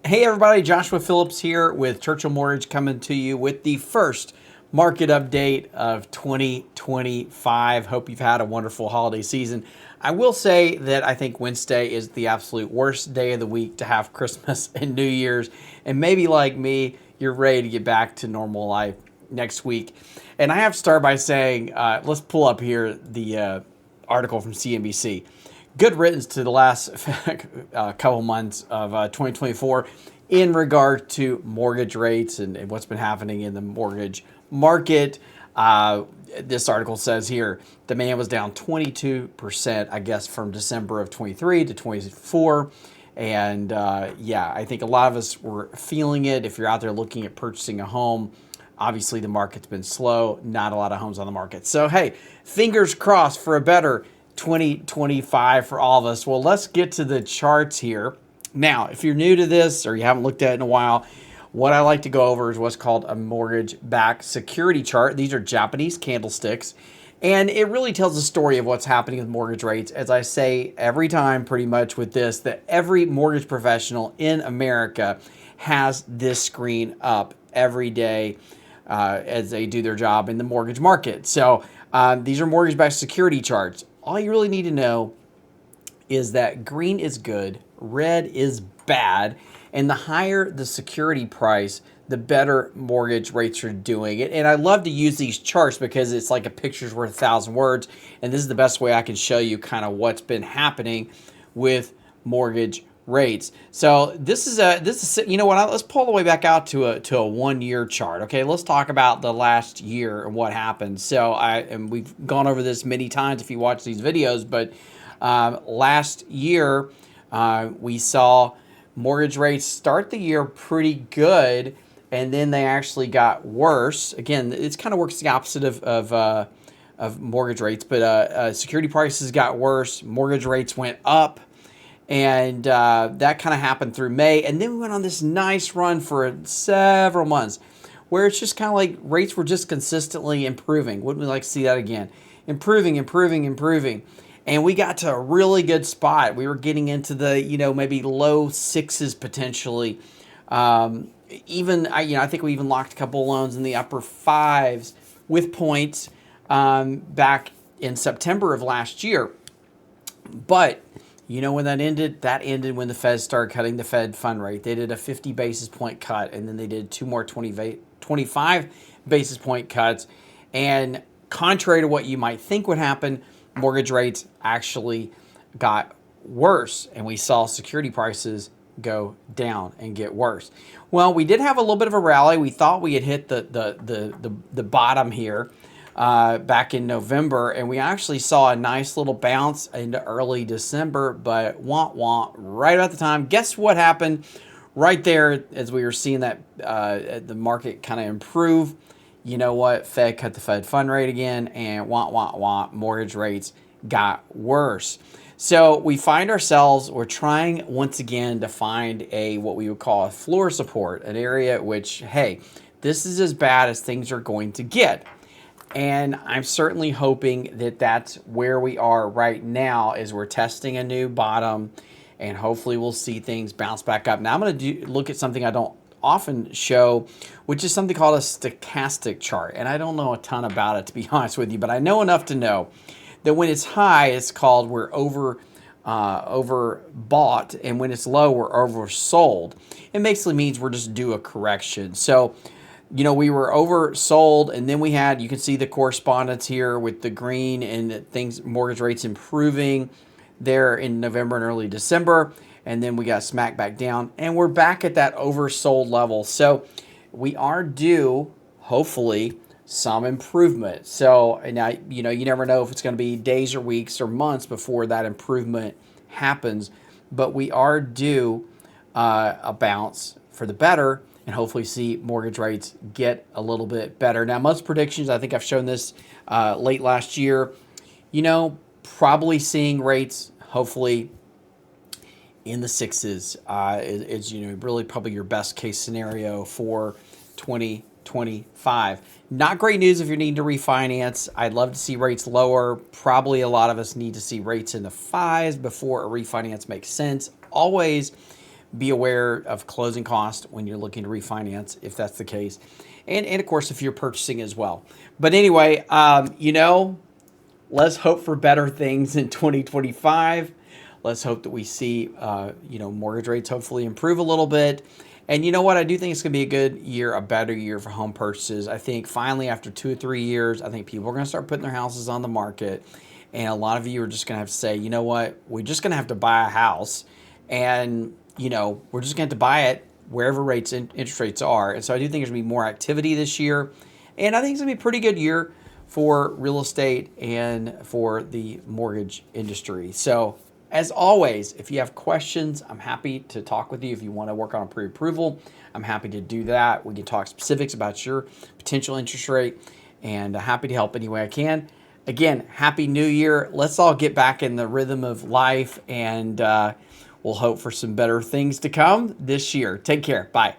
Hey everybody, Joshua Phillips here with Churchill Mortgage coming to you with the first market update of 2025. Hope you've had a wonderful holiday season. I will say that I think Wednesday is the absolute worst day of the week to have Christmas and New Year's. And maybe like me, you're ready to get back to normal life next week. And I have to start by saying, let's pull up here the article from CNBC. Good riddance to the last couple months of 2024 in regard to mortgage rates and what's been happening in the mortgage market. This article says here demand was down 22%, I guess, from December of 23 to 24. And yeah, I think a lot of us were feeling it. If you're out there looking at purchasing a home, obviously the market's been slow, not a lot of homes on the market. So, hey, fingers crossed for a better 2025 for all of us. Well, let's get to the charts here. Now, if you're new to this or you haven't looked at it in a while, what I like to go over is what's called a mortgage-backed security chart. These are Japanese candlesticks, and it really tells the story of what's happening with mortgage rates. As I say every time pretty much with this, that every mortgage professional in America has this screen up every day as they do their job in the mortgage market. So these are mortgage-backed security charts. All you really need to know is that green is good, red is bad, and the higher the security price, the better mortgage rates are doing it. And I love to use these charts because it's like a picture's worth 1,000 words, and this is the best way I can show you kind of what's been happening with mortgage rates. So this is you know what? Let's pull the way back out to a 1 year chart. Okay, let's talk about the last year and what happened. So and we've gone over this many times if you watch these videos, but last year we saw mortgage rates start the year pretty good, and then they actually got worse. Again, it kind of works the opposite of mortgage rates, but security prices got worse, mortgage rates went up. And that kind of happened through May. And then we went on this nice run for several months where it's just kind of like rates were just consistently improving. Wouldn't we like to see that again? Improving, improving, improving. And we got to a really good spot. We were getting into the, maybe low sixes potentially. I think we even locked a couple loans in the upper fives with points back in September of last year. But you know when that ended? That ended when the Fed started cutting the Fed fund rate. They did a 50 basis point cut, and then they did two more 25 basis point cuts. And contrary to what you might think would happen, mortgage rates actually got worse, and we saw security prices go down and get worse. Well, we did have a little bit of a rally. We thought we had hit the bottom here back in November, and we actually saw a nice little bounce into early December, but right about the time. Guess what happened right there as we were seeing that the market kind of improve? You know what? Fed cut the Fed fund rate again, and mortgage rates got worse. So we find ourselves, we're trying once again to find what we would call a floor support, an area which, hey, this is as bad as things are going to get. And I'm certainly hoping that that's where we are right now as we're testing a new bottom, and hopefully we'll see things bounce back up. Now I'm going to look at something I don't often show, which is something called a stochastic chart. And I don't know a ton about it, to be honest with you, but I know enough to know that when it's high, it's called we're overbought, and when it's low, we're oversold. It basically means we're just due a correction. So we were oversold, and then we had, you can see the correspondence here with the green and mortgage rates improving there in November and early December. And then we got smacked back down, and we're back at that oversold level. So we are due, hopefully, some improvement. So now, you never know if it's going to be days or weeks or months before that improvement happens, but we are due a bounce for the better, and hopefully see mortgage rates get a little bit better. Now, most predictions, I think I've shown this late last year, probably seeing rates hopefully in the sixes is really probably your best case scenario for 2025. Not great news if you're needing to refinance. I'd love to see rates lower. Probably a lot of us need to see rates in the fives before a refinance makes sense. Always be aware of closing costs when you're looking to refinance, if that's the case. And of course, if you're purchasing as well. But anyway, let's hope for better things in 2025. Let's hope that we see, mortgage rates hopefully improve a little bit. And you know what? I do think it's going to be a good year, a better year for home purchases. I think finally, after 2 or 3 years, I think people are going to start putting their houses on the market. And a lot of you are just going to have to say, you know what? We're just going to have to buy a house. And, we're just going to have to buy it wherever interest rates are. And so I do think there's going to be more activity this year. And I think it's going to be a pretty good year for real estate and for the mortgage industry. So as always, if you have questions, I'm happy to talk with you. If you want to work on a pre-approval, I'm happy to do that. We can talk specifics about your potential interest rate, and happy to help any way I can. Again, Happy New Year. Let's all get back in the rhythm of life, and we'll hope for some better things to come this year. Take care. Bye.